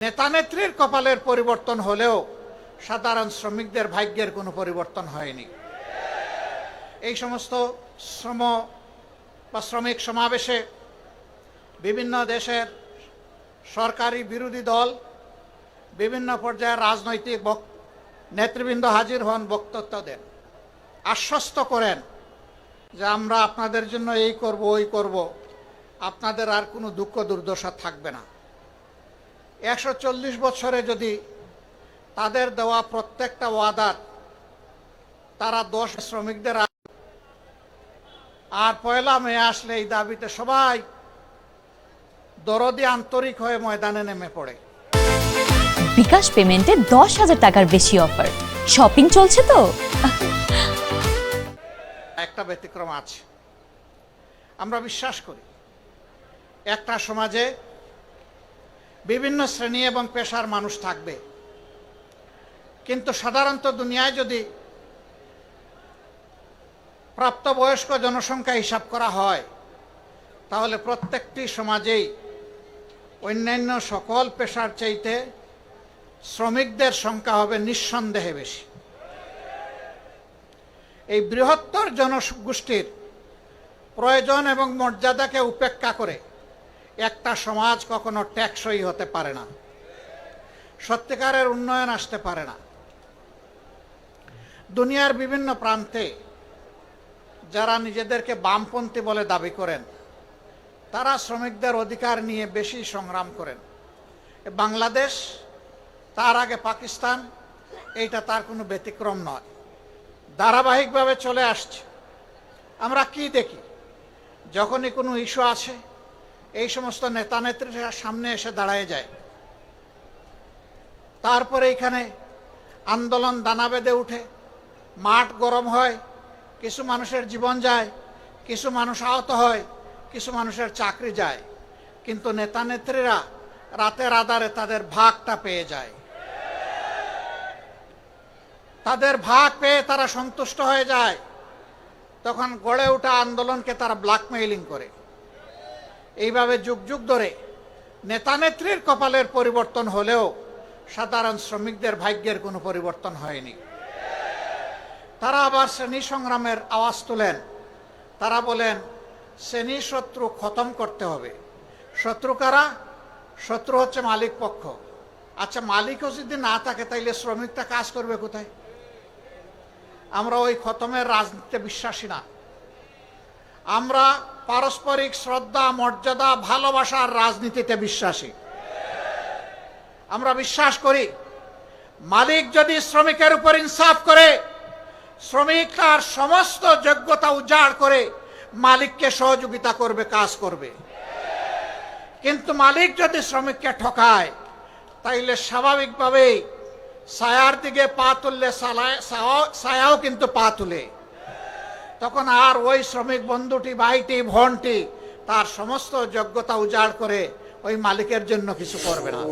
নেতানেত্রীর কপালের পরিবর্তন হলেও সাধারণ শ্রমিকদের ভাগ্যের কোনো পরিবর্তন হয়নি। এই সমস্ত শ্রম বা শ্রমিক সমাবেশে বিভিন্ন দেশের সরকারি বিরোধী দল, বিভিন্ন পর্যায়ের রাজনৈতিক নেতৃবৃন্দ হাজির হন, বক্তব্য দেন, আশ্বস্ত করেন যে আমরা আপনাদের জন্য এই করব ওই করব, আপনাদের আর কোনো দুঃখ দুর্দশা থাকবে না। 140 বছরে যদি তাদের দেওয়া প্রত্যেকটা ওয়াদার তারা 10 শ্রমিকদের আর 1 মে আসলে এই দাবিতে সবাই দরদি আন্তরিক হয়ে ময়দানে নেমে পড়ে। বিকাশ পেমেন্টে 10,000 টাকার বেশি অফার, শপিং চলছে তো। একটা ব্যতিক্রম আছে। আমরা বিশ্বাস করি একটা সমাজে বিভিন্ন শ্রেণী এবং পেশার মানুষ থাকবে, কিন্তু সাধারণত দুনিয়ায় যদি প্রাপ্তবয়স্ক জনসংখ্যা হিসাব করা হয় তাহলে প্রত্যেকটি সমাজেই অন্যান্য সকল পেশার চাইতে শ্রমিকদের সংখ্যা হবে নিঃসন্দেহে বেশি। এই বৃহত্তর জনগোষ্ঠীর প্রয়োজন এবং মর্যাদাকে উপেক্ষা করে একটা সমাজ কখনো টেকসই হতে পারে না, সত্যিকারের উন্নয়ন আসতে পারে না। দুনিয়ার বিভিন্ন প্রান্তে যারা নিজেদেরকে বামপন্থী বলে দাবি করেন তারা শ্রমিকদের অধিকার নিয়ে বেশি সংগ্রাম করেন। বাংলাদেশ, তার আগে পাকিস্তান, এইটা তার কোনো ব্যতিক্রম নয়, ধারাবাহিকভাবে চলে আসছে। আমরা কি দেখি, যখনই কোনো ইস্যু আছে এই সমস্ত নেতা নেত্রীরা সামনে এসে দাঁড়ায় যায়, তারপরে এখানে আন্দোলন দানা বেঁধে উঠে, মাঠ গরম হয়, কিছু মানুষের জীবন যায়, কিছু মানুষ আহত হয়, কিছু মানুষের চাকরি যায়, কিন্তু নেতা নেত্রীরা রাতের আধারে তাদের ভাগটা পেয়ে যায়। তাদের ভাগ পেয়ে তারা সন্তুষ্ট হয়ে যায়, তখন গড়ে ওঠা আন্দোলনকে তারা ব্ল্যাকমেইলিং করে। এইভাবে যুগ যুগ ধরে নেতানেত্রীর কপালের পরিবর্তন হলেও সাধারণ শ্রমিকদের ভাগ্যের কোনো পরিবর্তন হয়নি। তারা আবার শ্রেণী সংগ্রামের আওয়াজ তোলেন। তারা বলেন শ্রেণী শত্রু খতম করতে হবে। শত্রু কারা? শত্রু হচ্ছে মালিক পক্ষ। আচ্ছা, মালিকও যদি না থাকে তাইলে শ্রমিকটা কাজ করবে কোথায়? আমরা ওই খতমের রাজনীতিতে বিশ্বাসী না। আমরা পারস্পরিক শ্রদ্ধা, মর্যাদা, ভালোবাসার রাজনীতিতে বিশ্বাসী। আমরা বিশ্বাস করি মালিক যদি শ্রমিকের উপর ইনসাফ করে, শ্রমিক তার সমস্ত যোগ্যতা উজাড় করে মালিককে সহযোগিতা করবে, কাজ করবে। কিন্তু মালিক যদি শ্রমিককে ঠকায় তাইলে স্বাভাবিকভাবেই ছায়ার দিকে পা তুললে ছায়াও কিন্তু পা তুলে। তখন আর ওই শ্রমিক বন্ধুটি, ভাইটি, বোনটি তার সমস্ত যোগ্যতা উজাড় করে ওই মালিকের জন্য কিছু করবে না।